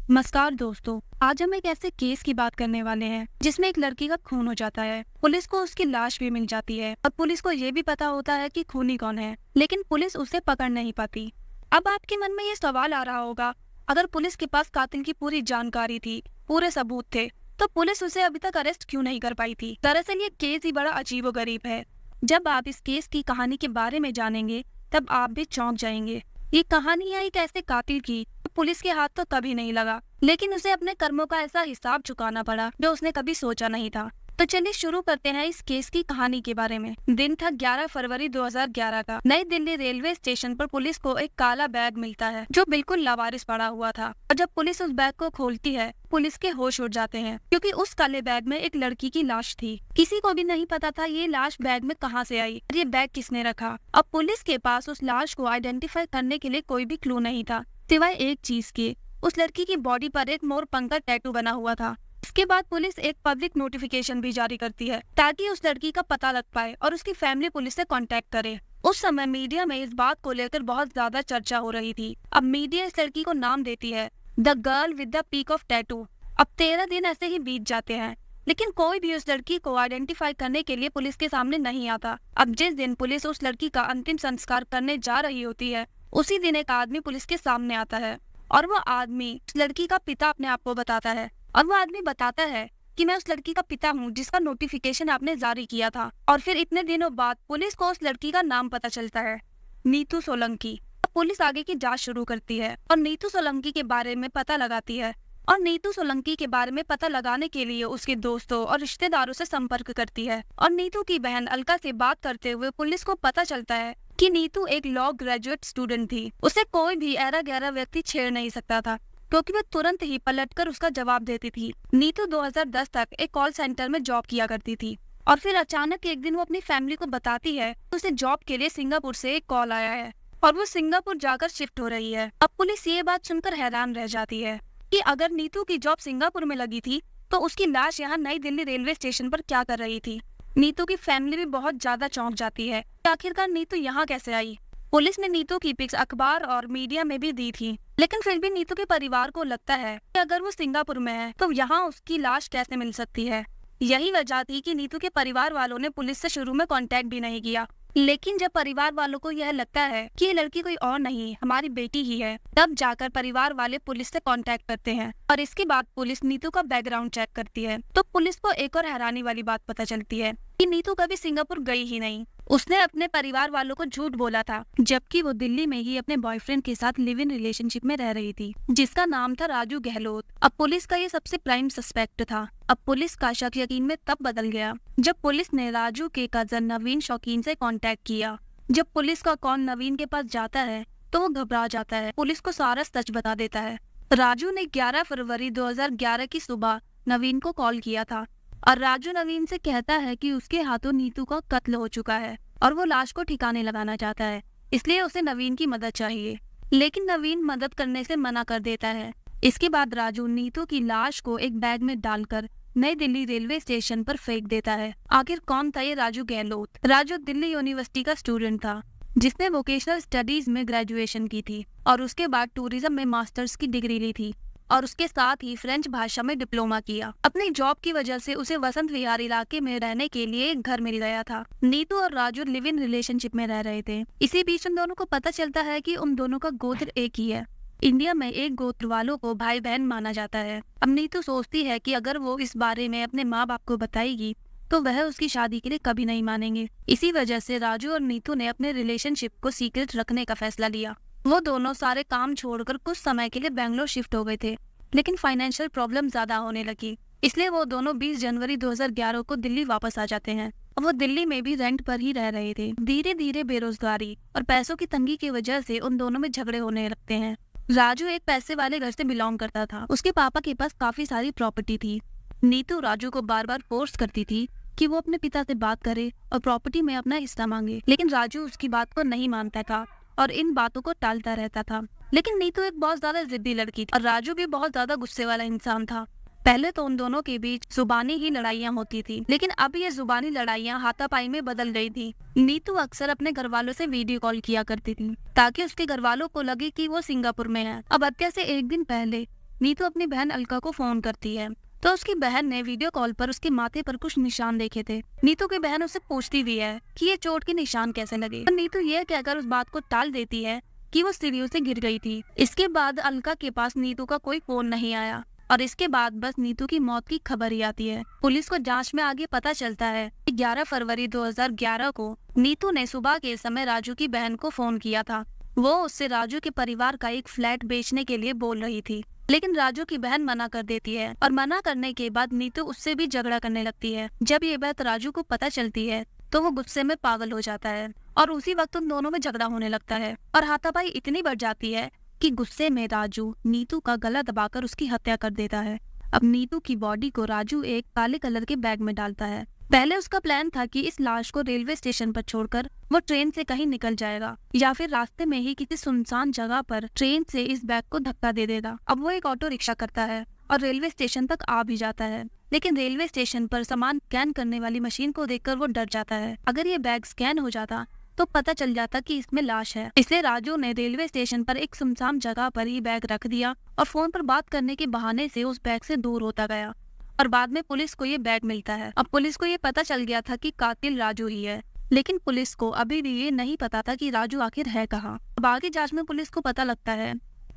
नमस्कार दोस्तों, आज हम एक ऐसे केस की बात करने वाले हैं जिसमें एक लड़की का खून हो जाता है। पुलिस को उसकी लाश भी मिल जाती है और पुलिस को ये भी पता होता है कि खूनी कौन है, लेकिन पुलिस उसे पकड़ नहीं पाती। अब आपके मन में ये सवाल आ रहा होगा, अगर पुलिस के पास कातिल की पूरी जानकारी थी, पूरे सबूत थे, तो पुलिस उसे अभी तक अरेस्ट क्यों नहीं कर पाई थी। दरअसल ये केस ही बड़ा अजीबोगरीब है। जब आप इस केस की कहानी के बारे में जानेंगे तब आप भी चौंक जाएंगे। ये कहानी है एक ऐसे कातिल की, पुलिस के हाथ तो तभी नहीं लगा, लेकिन उसे अपने कर्मों का ऐसा हिसाब चुकाना पड़ा जो उसने कभी सोचा नहीं था। तो चलिए शुरू करते हैं इस केस की कहानी के बारे में। दिन था 11 फरवरी 2011 का। नई दिल्ली रेलवे स्टेशन पर पुलिस को एक काला बैग मिलता है जो बिल्कुल लावारिस पड़ा हुआ था, और जब पुलिस उस बैग को खोलती है पुलिस के होश उड़ जाते हैं, क्योंकि उस काले बैग में एक लड़की की लाश थी। किसी को भी नहीं पता था ये लाश बैग में कहां से आई और ये बैग किसने रखा। अब पुलिस के पास उस लाश को आइडेंटिफाई करने के लिए कोई भी क्लू नहीं था, सिवाय एक चीज के, उस लड़की की बॉडी पर एक मोर पंख का टैटू बना हुआ था। इसके बाद पुलिस एक पब्लिक नोटिफिकेशन भी जारी करती है ताकि उस लड़की का पता लग पाए और उसकी फैमिली पुलिस से कांटेक्ट करे। उस समय मीडिया में इस बात को लेकर बहुत ज्यादा चर्चा हो रही थी। अब मीडिया इस लड़की को नाम देती है the girl with the peak of tattoo. अब 13 दिन ऐसे ही बीत जाते हैं, लेकिन कोई भी उस लड़की को आइडेंटिफाई करने के लिए पुलिस के सामने नहीं आता। अब जिस दिन पुलिस उस लड़की का अंतिम संस्कार करने जा रही होती है, उसी दिन एक आदमी पुलिस के सामने आता है और वो आदमी उस लड़की का पिता अपने आप को बताता है। और वो आदमी बताता है कि मैं उस लड़की का पिता हूँ जिसका नोटिफिकेशन आपने जारी किया था। और फिर इतने दिनों बाद पुलिस को उस लड़की का नाम पता चलता है, नीतू सोलंकी। अब पुलिस आगे की जांच शुरू करती है और नीतू सोलंकी के बारे में पता लगाती है। और नीतू सोलंकी के बारे में पता लगाने के लिए उसके दोस्तों और रिश्तेदारों से संपर्क करती है। और नीतू की बहन अलका से बात करते हुए पुलिस को पता चलता है कि नीतू एक लॉ ग्रेजुएट स्टूडेंट थी। उसे कोई भी ऐरा गैरा व्यक्ति छेड़ नहीं सकता था, क्योंकि वह तुरंत ही पलटकर उसका जवाब देती थी। नीतू 2010 तक एक कॉल सेंटर में जॉब किया करती थी, और फिर अचानक एक दिन वो अपनी फैमिली को बताती है उसे जॉब के लिए सिंगापुर से एक कॉल आया है और वो सिंगापुर जाकर शिफ्ट हो रही है। अब पुलिस ये बात सुनकर हैरान रह जाती है कि अगर नीतू की जॉब सिंगापुर में लगी थी तो उसकी लाश यहाँ नई दिल्ली रेलवे स्टेशन पर क्या कर रही थी। नीतू की फैमिली भी बहुत ज्यादा चौंक जाती है कि आखिरकार नीतू यहाँ कैसे आई। पुलिस ने नीतू की पिक्स अखबार और मीडिया में भी दी थी, लेकिन फिर भी नीतू के परिवार को लगता है कि अगर वो सिंगापुर में है तो यहाँ उसकी लाश कैसे मिल सकती है। यही वजह थी कि नीतू के परिवार वालों ने पुलिस से शुरू में कांटेक्ट भी नहीं किया। लेकिन जब परिवार वालों को यह लगता है कि ये लड़की कोई और नहीं हमारी बेटी ही है, तब जाकर परिवार वाले पुलिस से कांटेक्ट करते हैं। और इसके बाद पुलिस नीतू का बैकग्राउंड चेक करती है तो पुलिस को एक और हैरानी वाली बात पता चलती है कि नीतू कभी सिंगापुर गई ही नहीं। उसने अपने परिवार वालों को झूठ बोला था, जबकि वो दिल्ली में ही अपने बॉयफ्रेंड के साथ लिव इन रिलेशनशिप में रह रही थी, जिसका नाम था राजू गहलोत। अब पुलिस का ये सबसे प्राइम सस्पेक्ट था। अब पुलिस का शक यकीन में तब बदल गया जब पुलिस ने राजू के कजन नवीन शौकीन से कांटेक्ट किया। जब पुलिस का कॉल नवीन के पास जाता है तो वो घबरा जाता है, पुलिस को सारा सच बता देता है। राजू ने 11 फरवरी 2011 की सुबह नवीन को कॉल किया था और राजू नवीन से कहता है कि उसके हाथों नीतू का कत्ल हो चुका है और वो लाश को ठिकाने लगाना चाहता है, इसलिए उसे नवीन की मदद चाहिए। लेकिन नवीन मदद करने से मना कर देता है। इसके बाद राजू नीतू की लाश को एक बैग में डालकर नई दिल्ली रेलवे स्टेशन पर फेंक देता है। आखिर कौन था ये राजू गहलोत? राजू दिल्ली यूनिवर्सिटी का स्टूडेंट था जिसने वोकेशनल स्टडीज में ग्रेजुएशन की थी और उसके बाद टूरिज्म में मास्टर्स की डिग्री ली थी और उसके साथ ही फ्रेंच भाषा में डिप्लोमा किया। अपनी जॉब की वजह से उसे वसंत विहार इलाके में रहने के लिए एक घर मिल गया था। नीतू और राजू लिव इन रिलेशनशिप में रह रहे थे। इसी बीच उन दोनों को पता चलता है कि उन दोनों का गोत्र एक ही है। इंडिया में एक गोत्र वालों को भाई बहन माना जाता है। अब नीतू सोचती है कि अगर वो इस बारे में अपने माँ बाप को बताएगी तो वह उसकी शादी के लिए कभी नहीं मानेंगे। इसी वजह से राजू और नीतू ने अपने रिलेशनशिप को सीक्रेट रखने का फैसला लिया। वो दोनों सारे काम छोड़कर कुछ समय के लिए बेंगलोर शिफ्ट हो गए थे, लेकिन फाइनेंशियल प्रॉब्लम ज्यादा होने लगी, इसलिए वो दोनों 20 जनवरी 2011 को दिल्ली वापस आ जाते हैं। और वो दिल्ली में भी रेंट पर ही रह रहे थे। धीरे धीरे बेरोजगारी और पैसों की तंगी की वजह से उन दोनों में झगड़े होने लगते हैं। राजू एक पैसे वाले घर से बिलोंग करता था। उसके पापा के पास काफी सारी प्रॉपर्टी थी। नीतू राजू को बार बार फोर्स करती थी कि वो अपने पिता से बात करे और प्रॉपर्टी में अपना हिस्सा मांगे, लेकिन राजू उसकी बात को नहीं मानता था और इन बातों को टालता रहता था। लेकिन नीतू एक बहुत ज्यादा जिद्दी लड़की थी और राजू भी बहुत ज्यादा गुस्से वाला इंसान था। पहले तो उन दोनों के बीच जुबानी ही लड़ाइयाँ होती थी, लेकिन अब ये जुबानी लड़ाइयाँ हाथापाई में बदल गई थी। नीतू अक्सर अपने घर वालों से वीडियो कॉल किया करती थी ताकि उसके घर वालों को लगे कि वो सिंगापुर में है। अब हत्या से एक दिन पहले नीतू अपनी बहन अलका को फोन करती है तो उसकी बहन ने वीडियो कॉल पर उसके माथे पर कुछ निशान देखे थे। नीतू की बहन उससे पूछती भी है कि ये चोट के निशान कैसे लगे, पर नीतू ये कहकर उस बात को टाल देती है कि वो सीढ़ियों से गिर गई थी। इसके बाद अलका के पास नीतू का कोई फोन नहीं आया और इसके बाद बस नीतू की मौत की खबर ही आती है। पुलिस को जांच में आगे पता चलता है कि 11 फरवरी 2011 को नीतू ने सुबह के समय राजू की बहन को फोन किया था। वो उससे राजू के परिवार का एक फ्लैट बेचने के लिए बोल रही थी, लेकिन राजू की बहन मना कर देती है और मना करने के बाद नीतू उससे भी झगड़ा करने लगती है। जब ये बात राजू को पता चलती है तो वो गुस्से में पागल हो जाता है और उसी वक्त उन दोनों में झगड़ा होने लगता है और हाथापाई इतनी बढ़ जाती है कि गुस्से में राजू नीतू का गला दबाकर उसकी हत्या कर देता है। अब नीतू की बॉडी को राजू एक काले कलर के बैग में डालता है। पहले उसका प्लान था कि इस लाश को रेलवे स्टेशन पर छोड़कर वो ट्रेन से कहीं निकल जाएगा या फिर रास्ते में ही किसी सुनसान जगह पर ट्रेन से इस बैग को धक्का दे देगा। अब वो एक ऑटो रिक्शा करता है और रेलवे स्टेशन तक आ भी जाता है, लेकिन रेलवे स्टेशन पर सामान स्कैन करने वाली मशीन को देखकर वो डर जाता है। अगर ये बैग स्कैन हो जाता तो पता चल जाता कि इसमें लाश है। इसलिए राजू ने रेलवे स्टेशन पर एक सुनसान जगह पर ही बैग रख दिया और फोन पर बात करने के बहाने से उस बैग से दूर होता गया और बाद में पुलिस को ये बैग मिलता है। अब पुलिस को ये पता चल गया था कि कातिल राजू ही है, लेकिन पुलिस को अभी भी ये नहीं पता था कि राजू आखिर है कहाँ। अब आगे जांच में पुलिस को पता लगता है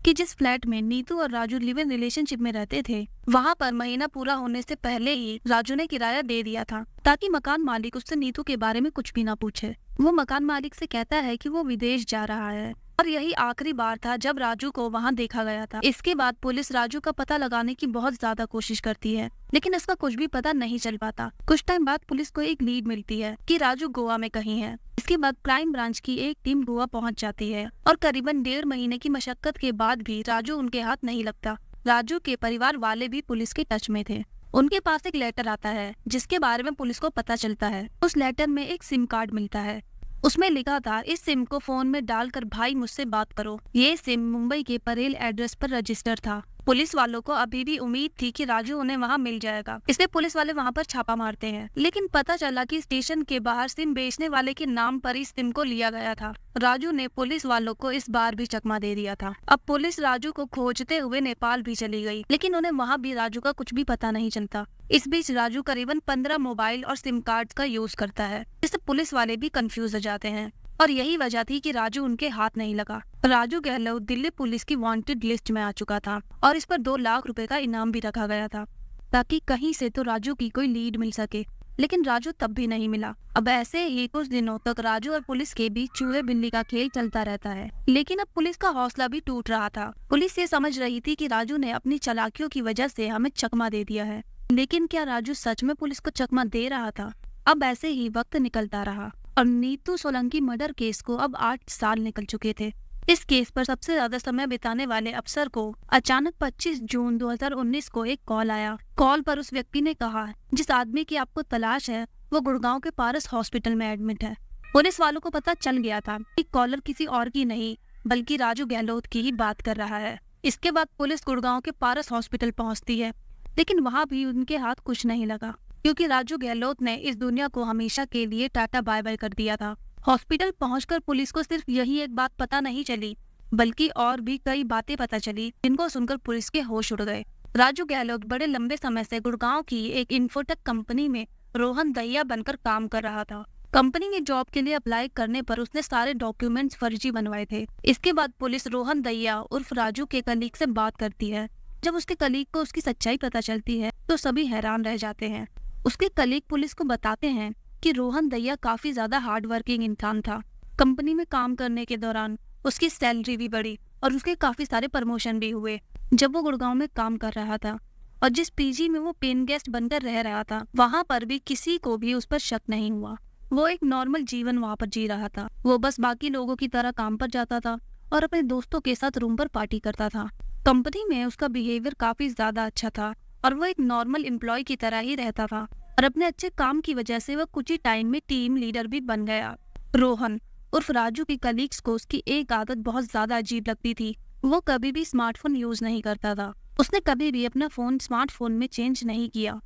कि जिस फ्लैट में नीतू और राजू लिव इन रिलेशनशिप में रहते थे, वहाँ पर महीना पूरा होने से पहले ही राजू ने किराया दे दिया था ताकि मकान मालिक उससे नीतू के बारे में कुछ भी ना पूछे। वो मकान मालिक से कहता है कि वो विदेश जा रहा है और यही आखिरी बार था जब राजू को वहाँ देखा गया था। इसके बाद पुलिस राजू का पता लगाने की बहुत ज्यादा कोशिश करती है, लेकिन इसका कुछ भी पता नहीं चल पाता। कुछ टाइम बाद पुलिस को एक लीड मिलती है कि राजू गोवा में कहीं है। इसके बाद क्राइम ब्रांच की एक टीम गोवा पहुंच जाती है और करीबन 1.5 महीने की मशक्कत के बाद भी राजू उनके हाथ नहीं लगता। राजू के परिवार वाले भी पुलिस के टच में थे। उनके पास एक लेटर आता है जिसके बारे में पुलिस को पता चलता है। उस लेटर में एक सिम कार्ड मिलता है। उसमें लिखा था, इस सिम को फोन में डालकर भाई मुझसे बात करो। ये सिम मुंबई के परेल एड्रेस पर रजिस्टर था। पुलिस वालों को अभी भी उम्मीद थी कि राजू उन्हें वहां मिल जाएगा, इसलिए पुलिस वाले वहां पर छापा मारते हैं। लेकिन पता चला कि स्टेशन के बाहर सिम बेचने वाले के नाम पर इस सिम को लिया गया था। राजू ने पुलिस वालों को इस बार भी चकमा दे दिया था। अब पुलिस राजू को खोजते हुए नेपाल भी चली गई, लेकिन उन्हें वहाँ भी राजू का कुछ भी पता नहीं चलता। इस बीच राजू करीबन 15 मोबाइल और सिम कार्ड का यूज करता है, जिससे पुलिस वाले भी कंफ्यूज हो जाते हैं और यही वजह थी कि राजू उनके हाथ नहीं लगा। राजू गहलोत दिल्ली पुलिस की वांटेड लिस्ट में आ चुका था और इस पर 2 लाख रुपए का इनाम भी रखा गया था ताकि कहीं से तो राजू की कोई लीड मिल सके, लेकिन राजू तब भी नहीं मिला। अब ऐसे ही कुछ दिनों तक राजू और पुलिस के बीच चूहे बिल्ली का खेल चलता रहता है, लेकिन अब पुलिस का हौसला भी टूट रहा था। पुलिस ये समझ रही थी कि राजू ने अपनी चालाकियों की वजह से हमें चकमा दे दिया है, लेकिन क्या राजू सच में पुलिस को चकमा दे रहा था? अब ऐसे ही वक्त निकलता रहा और नीतू सोलंकी मर्डर केस को अब 8 साल निकल चुके थे। इस केस पर सबसे ज्यादा समय बिताने वाले अफसर को अचानक 25 जून 2019 को एक कॉल आया। कॉल पर उस व्यक्ति ने कहा, जिस आदमी की आपको तलाश है वो गुड़गांव के पारस हॉस्पिटल में एडमिट है। पुलिस वालों को पता चल गया था कि कॉलर किसी और की नहीं बल्कि राजू गहलोत की ही बात कर रहा है। इसके बाद पुलिस गुड़गांव के पारस हॉस्पिटल पहुंचती है, लेकिन वहां भी उनके हाथ कुछ नहीं लगा क्योंकि राजू गहलोत ने इस दुनिया को हमेशा के लिए टाटा बाय बाय कर दिया था। हॉस्पिटल पहुंचकर पुलिस को सिर्फ यही एक बात पता नहीं चली, बल्कि और भी कई बातें पता चली जिनको सुनकर पुलिस के होश उड़ गए। राजू गहलोत बड़े लंबे समय से गुड़गांव की एक इन्फोटेक कंपनी में रोहन दहिया बनकर काम कर रहा था। कंपनी में जॉब के लिए अप्लाई करने पर उसने सारे डॉक्यूमेंट्स फर्जी बनवाए थे। इसके बाद पुलिस रोहन दहिया उर्फ राजू के कलीग से बात करती है। जब उसके कलीग को उसकी सच्चाई पता चलती है तो सभी हैरान रह जाते हैं। उसके कलीग पुलिस को बताते हैं कि रोहन दहिया काफी ज्यादा हार्ड वर्किंग इंसान था। कंपनी में काम करने के दौरान उसकी सैलरी भी बढ़ी और उसके काफी सारे प्रमोशन भी हुए। जब वो गुड़गांव में काम कर रहा था और जिस पीजी में वो पेन गेस्ट बनकर रह रहा था, वहां पर भी किसी को भी उस पर शक नहीं हुआ। वो एक नॉर्मल जीवन वहां पर जी रहा था। वो बस बाकी लोगों की तरह काम पर जाता था और अपने दोस्तों के साथ रूम पर पार्टी करता था। कंपनी में उसका बिहेवियर काफी ज्यादा अच्छा था और वो एक नॉर्मल एम्प्लॉय की तरह ही रहता था और अपने अच्छे काम की वजह से वो कुछ ही टाइम में टीम लीडर भी बन गया। रोहन उर्फ राजू की कलीग्स को उसकी एक आदत बहुत ज्यादा अजीब लगती थी। वो कभी भी स्मार्टफोन यूज नहीं करता था। उसने कभी भी अपना फोन स्मार्टफोन में चेंज नहीं किया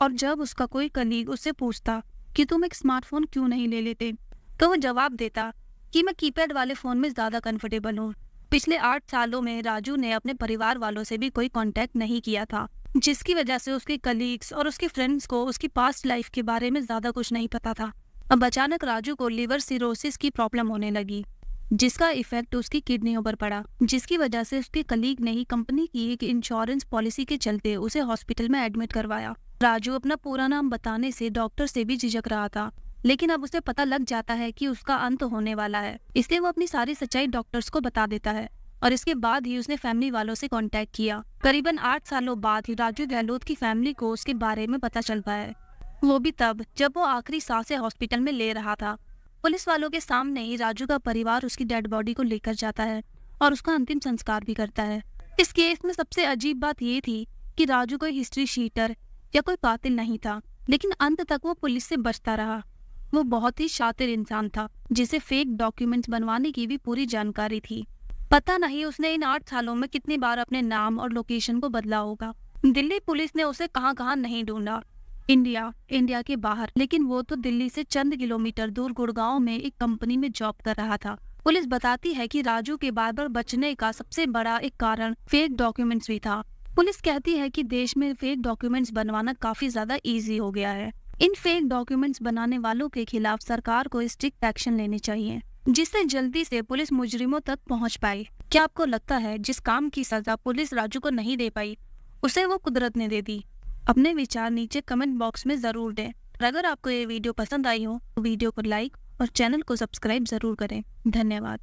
और जब उसका कोई कलीग उससे पूछता कि तुम एक स्मार्टफोन क्यों नहीं ले लेते, तो वो जवाब देता कि मैं कीपैड वाले फोन में ज्यादा कंफर्टेबल हूँ पिछले 8 सालों में राजू ने अपने परिवार वालों से भी कोई कांटेक्ट नहीं किया था, जिसकी वजह से उसके कलीग्स और उसके फ्रेंड्स को उसकी पास्ट लाइफ के बारे में ज्यादा कुछ नहीं पता था। अब अचानक राजू को लिवर सिरोसिस की प्रॉब्लम होने लगी, जिसका इफेक्ट उसकी किडनियों पर पड़ा, जिसकी वजह से उसके कलीग ने ही कंपनी की एक इंश्योरेंस पॉलिसी के चलते उसे हॉस्पिटल में एडमिट करवाया। राजू अपना पूरा नाम बताने से डॉक्टर से भी झिझक रहा था, लेकिन अब उसे पता लग जाता है कि उसका अंत होने वाला है, इसलिए वो अपनी सारी सच्चाई डॉक्टर्स को बता देता है। और इसके बाद ही उसने फैमिली वालों से कांटेक्ट किया। करीबन 8 सालों बाद ही राजू गहलोत की फैमिली को उसके बारे में पता चलता है, वो भी तब जब वो आखिरी सांसें हॉस्पिटल में ले रहा था। पुलिस वालों के सामने ही राजू का परिवार उसकी डेड बॉडी को लेकर जाता है और उसका अंतिम संस्कार भी करता है। इस केस में सबसे अजीब बात ये थी कि राजू कोई हिस्ट्री शीटर या कोई कातिल नहीं था, लेकिन अंत तक वो पुलिस से बचता रहा। वो बहुत ही शातिर इंसान था, जिसे फेक डॉक्यूमेंट्स बनवाने की भी पूरी जानकारी थी। पता नहीं उसने इन 8 सालों में कितनी बार अपने नाम और लोकेशन को बदला होगा। दिल्ली पुलिस ने उसे कहां नहीं ढूंढा, इंडिया के बाहर, लेकिन वो तो दिल्ली से चंद किलोमीटर दूर गुड़गांव में एक कंपनी में जॉब कर रहा था। पुलिस बताती है कि राजू के बार बार बचने का सबसे बड़ा एक कारण फेक डॉक्यूमेंट्स भी था। पुलिस कहती है कि देश में फेक डॉक्यूमेंट्स बनवाना काफी ज्यादा इजी हो गया है। इन फेक डॉक्यूमेंट्स बनाने वालों के खिलाफ सरकार को स्ट्रिक्ट एक्शन लेने चाहिए, जिससे जल्दी से पुलिस मुजरिमों तक पहुंच पाए। क्या आपको लगता है जिस काम की सजा पुलिस राजू को नहीं दे पाई, उसे वो कुदरत ने दे दी? अपने विचार नीचे कमेंट बॉक्स में जरूर दें। अगर आपको ये वीडियो पसंद आई हो तो वीडियो को लाइक और चैनल को सब्सक्राइब जरूर करें। धन्यवाद।